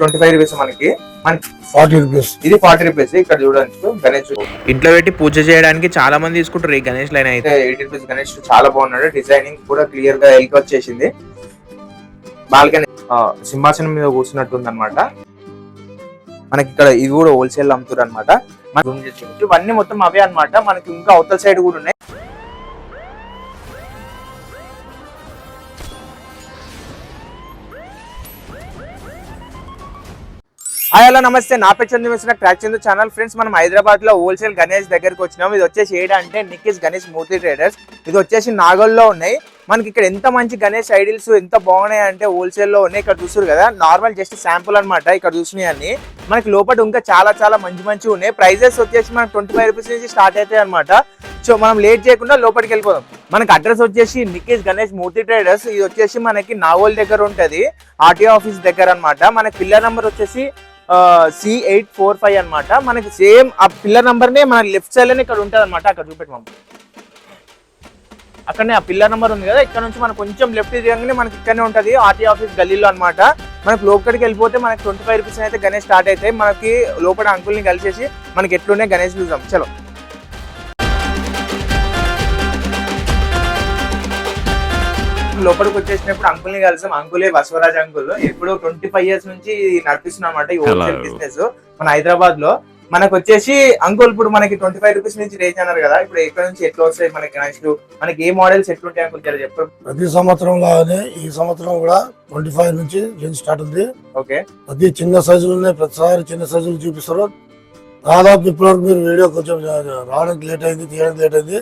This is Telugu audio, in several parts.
రూపీస్ మనకి 40 రూపీస్. ఇది 40 రూపీస్. ఇక్కడ చూడొచ్చు గణేష్ ఇంట్లో పెట్టి పూజ చేయడానికి చాలా మంది తీసుకుంటారు ఈ గణేష్ లైన్ అయితే. 80 రూపీస్ గణేష్ చాలా బాగున్నాడు. డిజైనింగ్ కూడా క్లియర్ గా ఎల్కి వచ్చేసింది. బాల్కనీ సింహాసనం మీద కూర్చున్నట్టుంది అనమాట. మనకి ఇక్కడ ఇది కూడా హోల్సేల్ అమ్ముతారు అనమాట. ఇవన్నీ మొత్తం అవే అనమాట. మనకి ఇంకా అవతల సైడ్ కూడా ఉన్నాయి. హలో నమస్తే, నా పేరు చంద్ర ట్రాక్ చందు ఛానల్. ఫ్రెండ్స్, మనం హైదరాబాద్ లో హోల్సేల్ గణేష్ దగ్గరికి వచ్చినాం. ఇది వచ్చేసి ఏంటంటే నిక్కీస్ గణేష్ మూర్తి ట్రేడర్స్. ఇది వచ్చేసి నాగోల్లో ఉన్నాయి. మనకి ఇక్కడ ఎంత మంచి గణేష్ ఐడిల్స్ ఎంత బాగున్నాయి అంటే హోల్సేల్ లో ఉన్నాయి. ఇక్కడ చూస్తారు కదా, నార్మల్ జస్ట్ శాంపుల్ అనమాట. ఇక్కడ చూసినాయి అన్ని మనకి లోపల ఇంకా చాలా మంచి ఉన్నాయి. ప్రైజెస్ వచ్చేసి మనకి 25 రూపీస్ నుంచి స్టార్ట్ అవుతాయి అనమాట. సో మనం లేట్ చేయకుండా లోపలికి వెళ్ళిపోదాం. మనకి అడ్రస్ వచ్చేసి నిక్కీస్ గణేష్ మూర్తి ట్రేడర్స్. ఇది వచ్చేసి మనకి నాగోల్ దగ్గర ఉంటది, ఆర్టీఓ ఆఫీస్ దగ్గర అనమాట. మన పిల్లర్ నెంబర్ వచ్చేసి C845 అనమాట. మనకి సేమ్ ఆ పిల్లర్ నంబర్ నే మన లెఫ్ట్ సైడ్ లోనే ఇక్కడ ఉంటది అనమాట. అక్కడ చూపెట్టమా, అక్కడనే ఆ పిల్లర్ నెంబర్ ఉంది కదా, ఇక్కడ నుంచి మనకు కొంచెం లెఫ్ట్ తిరగగానే మనకి ఇక్కడనే ఉంటది ఆర్టీ ఆఫీస్ గల్లీలో అనమాట. మనకి లోపలికి వెళ్ళిపోతే మనకి 25 రూపీస్ అయితే గణేష్ స్టార్ట్ అవుతాయి. మనకి లోపల అంకుల్ని కలిసేసి మనకి ఎట్లున్నాయి గణేష్ చూద్దాం. చలో లోపలికి వచ్చేసినప్పుడు అంకుల్ని కలిసాం. అంకులే బసవరాజ్ అంకుల్. ఎప్పుడు 25 ఇయర్స్ నుంచి నడిపిస్తున్నాం అనమాట ఈ హోల్సేల్ బిజినెస్ మన హైదరాబాద్ లో. మనకు వచ్చేసి అంకుల్ ఇప్పుడు మనకి 25 రూపీస్ నుంచి రేంజ్ అన్నారు కదా, ఇప్పుడు ఎక్కడ నుంచి ఎట్లా వస్తాయి మనకి గణేష్లు, మనకి ఏ మోడల్స్ ఎట్లుంటాయి అంకుల్ చెప్పారు? ప్రతి సంవత్సరం లాగానే ఈ సంవత్సరం కూడా 25 నుంచి రేంజ్ స్టార్ట్ ఉంది. ఓకే, ప్రతి చిన్న సైజులు ఉన్నాయి. ప్రతిసారి చిన్న సైజులు చూపిస్తారు. దాదాపు ఇప్పటివరకు మీరు వీడియో కొంచెం రావడానికి లేట్ అయింది, తీయడానికి లేట్ అయింది.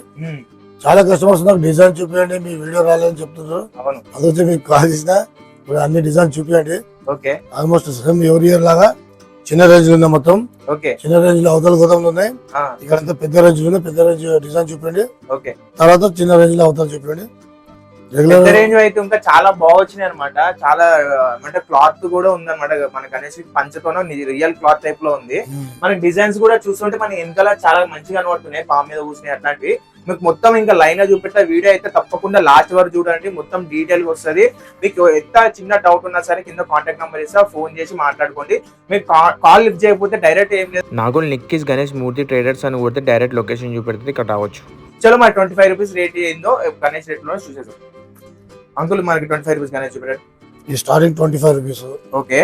చాలా కస్టమర్స్ నాకు డిజైన్ చూపించండి, మీ వీడియో రాలేదని చెప్తున్నారు. అదొచ్చి మీకు కాల్ చేసిన ఇప్పుడు అన్ని డిజైన్ చూపించండి. ఓకే, ఆల్మోస్ట్ సేమ్ ఎవరి ఇయర్ లాగా చిన్న రేంజ్ లో ఉన్నాయి మొత్తం. ఓకే, చిన్న రేంజ్ లో అవతల గోదాంలు ఉన్నాయి. ఇక్కడ అంతా పెద్ద రేంజ్ లో పెద్ద రేంజ్ డిజైన్ చూపించండి. ఓకే, తర్వాత చిన్న రేంజ్ లో అవతల చూపించండి. రెగ్యులర్ రేంజ్ అయితే ఇంకా చాలా బాగా వచ్చినాయి అనమాట. చాలా అంటే క్లాత్ కూడా ఉందన్నమాట. మనకి అనేసి పంచతోనో రియల్ క్లాత్ టైప్ లో ఉంది. మనకి డిజైన్స్ కూడా చూస్తుంటే మనకి వెనకాల చాలా మంచిగా కనబడుతున్నాయి. పాము మీద కూర్చున్నాయి అట్లాంటివి. మీకు మొత్తం ఇంకా లైన్ గా చూపెట్టా. వీడియో అయితే తప్పకుండా లాస్ట్ వరకు చూడండి, మొత్తం డీటెయిల్ గా వస్తుంది. మీకు ఎంత చిన్న డౌట్ ఉన్నా సరే కింద కాంటాక్ట్ నెంబర్ ఇస్తా, ఫోన్ చేసి మాట్లాడుకోండి. మీకు కాల్ లిఫ్ట్ చేయకపోతే డైరెక్ట్ ఏం లేదు, నాగోల్ నిక్కీస్ గణేష్ మూర్తి ట్రేడర్స్ అని కొడితే డైరెక్ట్ లొకేషన్ చూపెడుతుంది, ఇక్కడ రావచ్చు. చలో మరి 25 రూపీస్ రేట్ ఏందో గణేష్ రేట్ లో చూసేసాం. అంకుల్ మనకి 25 రూపీస్ గణేష్ చూపెట్టాడు. ఈ స్టార్టింగ్ 25 రూపీస్. ఓకే,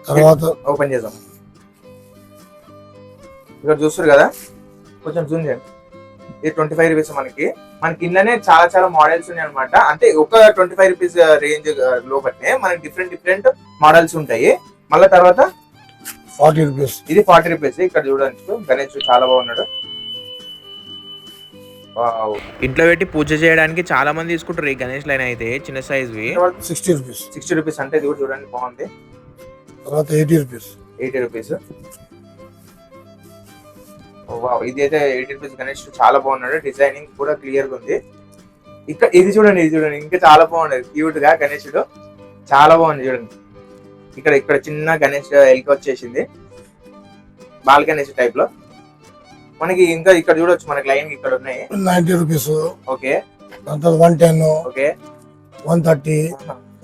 తర్వాత ఓపెన్ చేద్దాం. ఇక్కడ చూస్తారు కదా, కొంచెం జూమ్ చేయండి. ఇది 25 రూపీస్. మనకి ఇంట్లోనే చాలా మోడల్స్ ఉన్నాయి అనమాట. అంటే ఒక 25 రూపీస్ రేంజ్ లోపలనే మనకి డిఫరెంట్ మోడల్స్ ఉంటాయి. మళ్ళీ తర్వాత 40 రూపీస్. ఇది 40 రూపీస్. ఇక్కడ చూడండి గణేష్ చాలా బాగున్నాడు. ఇంట్లో పెట్టి పూజ చేయడానికి చాలా మంది తీసుకుంటారు ఈ గణేష్ లైన్ అయితే. చిన్న సైజ్ 60 రూపీస్. 60 రూపీస్ అంటే ఇది కూడా చూడండి బాగుంది. తర్వాత 80 రూపీస్. 80 రూపీస్. ఇది అయితే 80 రూపీస్ గణేష్ చాలా బాగున్నాడు. డిజైనింగ్ కూడా క్లియర్ గా ఉంది. ఇక్కడ ఇది చూడండి ఇంకా చాలా బాగుంది. క్యూట్ గా గణేశుడు చాలా బాగుంది చూడండి. ఇక్కడ చిన్న గణేష్ ఎల్కి వచ్చేసింది, బాల్ గణేష్ టైప్ లో. మనకి ఇంకా ఇక్కడ చూడొచ్చు, మనకి లైన్ ఇక్కడ ఉన్నాయి. 90 రూపీస్. ఓకే, 110. ఓకే, 130,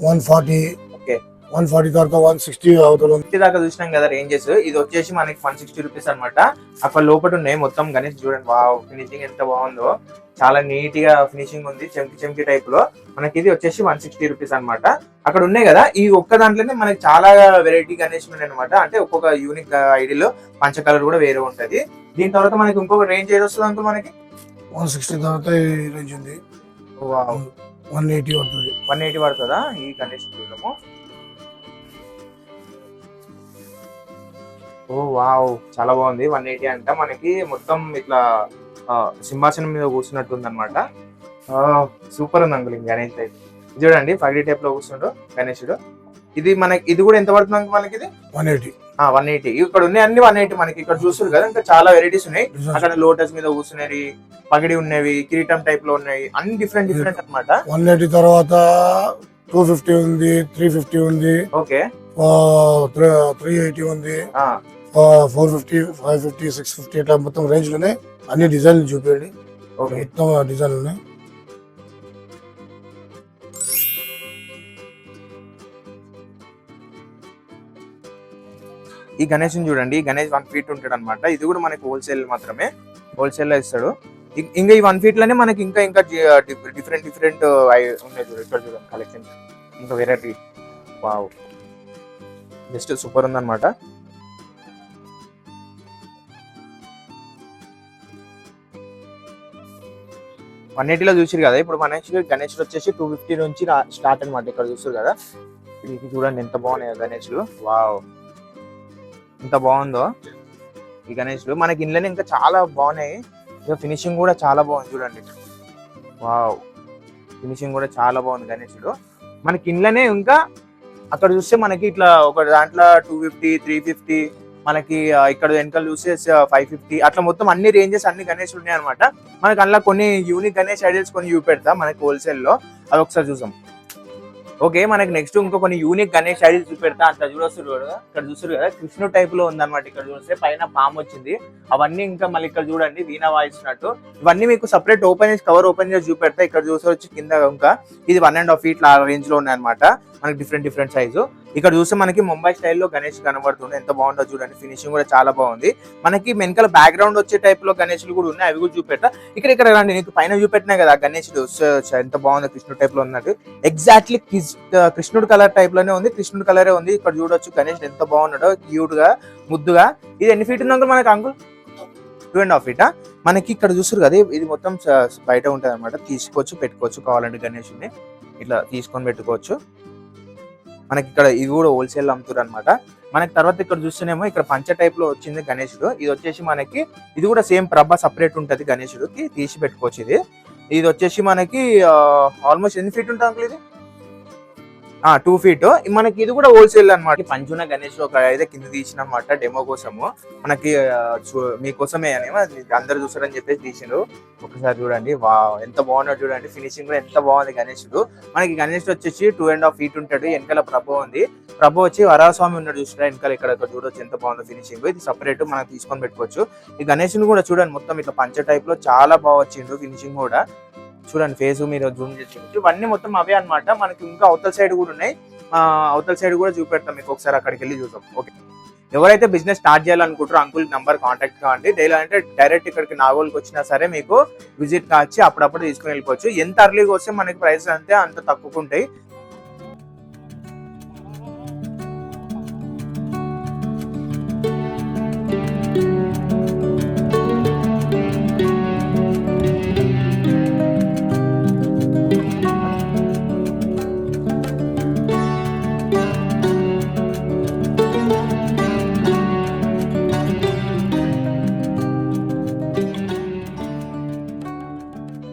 140. ఓకే, 140 తర్వాత 160 అవుతుంది. దాకా చూసినాం కదా రేంజెస్. ఇది వచ్చేసి మనకి 160 రూపీస్ అనమాట. అక్కడ లోపల ఉన్నాయి మొత్తం గణేష్ చూడండి. వావ్, ఫినిషింగ్ ఎంత బాగుందో, చాలా నీట్ గా ఫినిషింగ్ ఉంది, చెంకి టైప్ లో. మనకి ఇది వచ్చేసి 160 రూపీస్ అనమాట. అక్కడ ఉన్నాయి కదా, ఈ ఒక్క దాంట్లోనే మనకి చాలా వెరైటీ గణేష్ ఉన్నాయి అనమాట. అంటే ఒక్కొక్క యూనిక్ ఐడిలో పంచ కలర్ కూడా వేరే ఉంటది. దీని తర్వాత మనకి ఇంకొక రేంజ్ ఏది వస్తుంది అంకుల్? మనకి 160 తర్వాత ఈ రేంజ్ ఉంది. 180 పడుతుంది. 180 పడుతుందా ఈ గణేష్ చూడము? ఓ వావ్, చాలా బాగుంది. 180 అంట. మనకి మొత్తం ఇట్లా సింహాసనం మీద కూర్చున్నట్టుంది అనమాట. సూపర్ ఉంది అంకుల్ గణేష్ టైప్. చూడండి 5D టైప్ లో కూర్చుండు గణేశుడు. ఇది కూడా ఎంత పడుతుంది అంకుల్? మనకి ఇది 180. 180. ఇక్కడ ఉన్నాయి అన్ని 180. మనకి ఇక్కడ చూస్తారు కదా, ఇంకా చాలా వెరైటీస్ ఉన్నాయి. అక్కడ లోటస్ మీద కూర్చునేవి, పగిడి ఉన్నవి, కిరీటం టైప్ లో ఉన్నాయి, అన్ని డిఫరెంట్ అనమాట. 180 తర్వాత 250 ఉంది, 350 ఉంది. ఓకే, 380 ఉంది, 450, 550, 650 ఇట్లా మొత్తం రేంజ్ లోనే అన్ని డిజైన్లు చూపించండి. మొత్తం డిజైన్లు ఉన్నాయి. ఈ గణేష్ చూడండి, ఈ గణేష్ 1 feet ఉంటాడు అనమాట. ఇది కూడా మనకి హోల్సేల్ మాత్రమే, హోల్సేల్ లో ఇస్తాడు. ఇంకా ఈ 1 feet లోనే మనకి ఇంకా డిఫరెంట్ ఉన్నాయి చూడండి. ఇక్కడ చూడండి కలెక్షన్, ఇంకా వెరైటీ. వావ్, జస్ట్ సూపర్ ఉందన్నమాట. $180 చూసారు కదా. ఇప్పుడు గణేష్ వచ్చేసి 250 నుంచి స్టార్ట్ అనమాట. ఇక్కడ చూస్తారు కదా, ఇది చూడండి ఎంత బాగున్నాయి గణేష్లు. వావ్, ఎంత బాగుందో ఈ గణేష్లు. మనకి ఇంట్లోనే ఇంకా చాలా బాగున్నాయి. ఇక ఫినిషింగ్ కూడా చాలా బాగుంది చూడండి. వావ్, ఫినిషింగ్ కూడా చాలా బాగుంది గణేష్లు. మనకి ఇంట్లోనే ఇంకా అక్కడ చూస్తే మనకి ఇట్లా ఒక దాంట్లో 250, 350, మనకి ఇక్కడ వెనకాల చూస్తే 550, అట్లా మొత్తం అన్ని రేంజెస్ అన్ని గణేష్ ఉన్నాయి అనమాట. మనకి అందులో కొన్ని యూనిక్ గణేష్ ఐడియల్స్ కొన్ని చూపెడతా మనకి హోల్సేల్ లో, అది ఒకసారి చూసాం. ఓకే, మనకి నెక్స్ట్ ఇంకో కొన్ని యూనిక్ గణేష్ ఐడియల్స్ చూపెడతా. అట్లా చూడొస్తారు కదా, ఇక్కడ చూస్తారు కదా కృష్ణుడు టైప్ లో ఉందన్నమాట. ఇక్కడ చూస్తే పైన పాము వచ్చింది, అవన్నీ ఇంకా మళ్ళీ ఇక్కడ చూడండి వీణా వాయిస్తున్నట్టు. ఇవన్నీ మీకు సపరేట్ కవర్ ఓపెన్ చేసి చూపెడతా. ఇక్కడ చూసి కింద ఇంకా ఇది 1.5 feet రేంజ్ లో ఉన్నాయి అనమాట. మనకి డిఫరెంట్ సైజు. ఇక్కడ చూస్తే మనకి ముంబై స్టైల్లో గణేష్ కనబడుతుంది, ఎంత బాగుందో చూడండి. ఫినిషింగ్ కూడా చాలా బాగుంది. మనకి వెనకాల బ్యాక్గ్రౌండ్ వచ్చే టైప్ లో గణేష్లు కూడా ఉన్నాయి, అవి కూడా చూపెట్టా. ఇక్కడ రండి, నీకు పైన చూపెట్టినా కదా గణేషుడు ఎంత బాగుందో కృష్ణుడు టైప్ లో ఉన్నట్టు. ఎగ్జాక్ట్లీ కృష్ణుడు కలర్ టైప్ లోనే ఉంది, కృష్ణుడు కలరే ఉంది. ఇక్కడ చూడొచ్చు గణేష్ ఎంత బాగున్నాడో, క్యూట్ గా ముద్దుగా. ఇది ఎన్ని ఫీట్ ఉంది మనకి అంకుల్? 2.5 feet. మనకి ఇక్కడ చూస్తారు కదా, ఇది మొత్తం బయట ఉంటది అనమాట. తీసుకోవచ్చు, పెట్టుకోవచ్చు కావాలంటే గణేషుని ఇట్లా తీసుకొని పెట్టుకోవచ్చు. మనకి ఇక్కడ ఇది కూడా హోల్సేల్ అమ్ముతారు అనమాట. మనకి తర్వాత ఇక్కడ చూస్తేనేమో ఇక్కడ పంచ టైప్ లో వచ్చింది గణేశుడు. ఇది వచ్చేసి మనకి ఇది కూడా సేమ్ ప్రభ సపరేట్ ఉంటది గణేశుడికి, తీసి పెట్టుకోవచ్చు. ఇది వచ్చేసి మనకి ఆల్మోస్ట్ ఎన్ని ఫీట్ ఉంటుంది అంకుల్? ఇది 2 feet. మనకి ఇది కూడా హోల్సేల్ అనమాట. పంచున గణేష్ ఒక అయితే కింద తీసిన అనమాట డెమో కోసము, మనకి మీకోసమే అని అందరు చూసారని చెప్పేసి తీసిండు. ఒకసారి చూడండి, వా ఎంత బాగున్నాడు చూడండి. ఫినిషింగ్ కూడా ఎంత బాగుంది గణేశుడు. మనకి గణేష్ వచ్చేసి 2.5 feet ఉంటాడు. వెనకాల ప్రభ ఉంది, ప్రభ వచ్చి వరాస్వామి ఉన్నాడు చూసారా వెనకాల. ఇక్కడ చూడొచ్చు ఎంత బాగుందో ఫినిషింగ్. ఇది సపరేట్ మనం తీసుకొని పెట్టుకోవచ్చు. ఈ గణేశుని కూడా చూడండి, మొత్తం ఇట్లా పంచ టైప్ లో చాలా బాగా వచ్చిండు. ఫినిషింగ్ కూడా చూడండి, ఫేస్ మీరు జూమ్ చేసి ఇవన్నీ మొత్తం అవే అనమాట. మనకి ఇంకా అవతల సైడ్ కూడా ఉన్నాయి, అవతల సైడ్ కూడా చూపెడతాం మీకు, ఒకసారి అక్కడికి వెళ్ళి చూద్దాం. ఓకే, ఎవరైతే బిజినెస్ స్టార్ట్ చేయాలనుకుంటారో అంకుల్ నంబర్ కాంటాక్ట్ కావండి. అంటే డైరెక్ట్ ఇక్కడికి నాగోల్కి వచ్చినా సరే మీకు విజిట్ కావచ్చు, అప్పుడప్పుడు తీసుకుని వెళ్ళిపోవచ్చు. ఎంత అర్లీగా వస్తే మనకి ప్రైస్ అంత తక్కువ ఉంటాయి.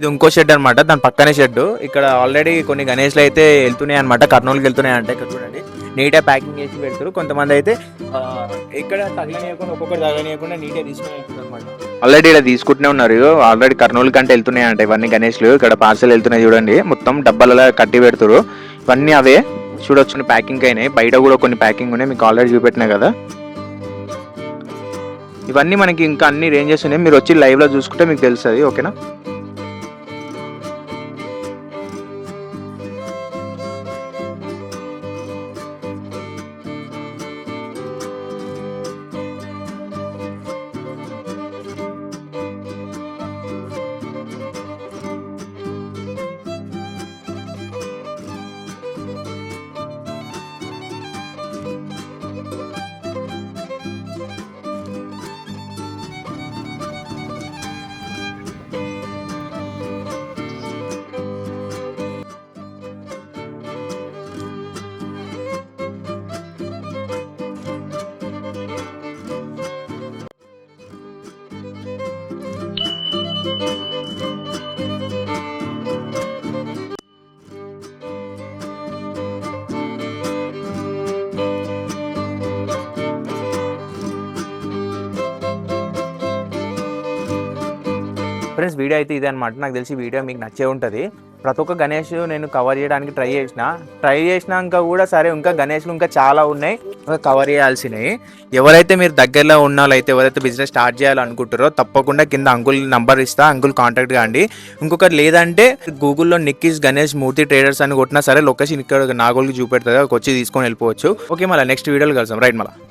ఇది ఇంకో షెడ్ అనమాట, దాని పక్కనే షెడ్. ఇక్కడ ఆల్రెడీ కొన్ని గణేష్లు అయితే వెళ్తున్నాయి అనమాట, కర్నూలుకి వెళ్తున్నాయి అంటే. ఇక్కడ చూడండి నీట్గా ప్యాకింగ్ చేసి పెడతారు. కొంతమంది అయితే ఇక్కడ తగలనియకుండా, ఒక్కొక్కటి తగలనియకుండా నీట్గా తీసుకుని వెళ్తారు అనమాట. ఆల్రెడీ ఇక్కడ తీసుకుంటూనే ఉన్నారు. ఆల్రెడీ కర్నూలు కంటే వెళ్తున్నాయి అంట ఇవన్నీ గణేష్లు. ఇక్కడ పార్సల్ వెళ్తున్నాయి చూడండి, మొత్తం డబ్బాలలో కట్టి పెడతారు. ఇవన్నీ అవే చూడొచ్చు, ప్యాకింగ్ అయినాయి. బయట కూడా కొన్ని ప్యాకింగ్ ఉన్నాయి, మీకు ఆల్రెడీ చూపెట్టినాయి కదా. ఇవన్నీ మనకి ఇంకా అన్ని రేంజెస్ ఉన్నాయి, మీరు వచ్చి లైవ్లో చూసుకుంటే మీకు తెలుస్తుంది. ఓకేనా? ఫ్రెండ్స్, వీడియో అయితే ఇదే అనమాట. నాకు తెలిసి వీడియో మీకు నచ్చే ఉంటుంది. ప్రతి ఒక్క గణేష్ నేను కవర్ చేయడానికి ట్రై చేసినాక కూడా సరే ఇంకా గణేష్లు ఇంకా చాలా ఉన్నాయి కవర్ చేయాల్సినవి. ఎవరైతే మీరు దగ్గరలో ఉన్న వాళ్ళైతే ఎవరైతే బిజినెస్ స్టార్ట్ చేయాలనుకుంటారో తప్పకుండా కింద అంకుల్ నంబర్ ఇస్తా, అంకుల్ కాంటాక్ట్ కాండి. ఇంకొకటి లేదంటే గూగుల్లో నిక్కీస్ గణేష్ మూర్తి ట్రేడర్స్ అని కొట్టినా సరే లొకేషన్ ఇక్కడ నాగోల్కి చూపెడుతుంది, వచ్చి తీసుకొని వెళ్ళిపోవచ్చు. ఓకే, మళ్ళీ నెక్స్ట్ వీడియోలో కలుద్దాం. రైట్, మళ్ళీ.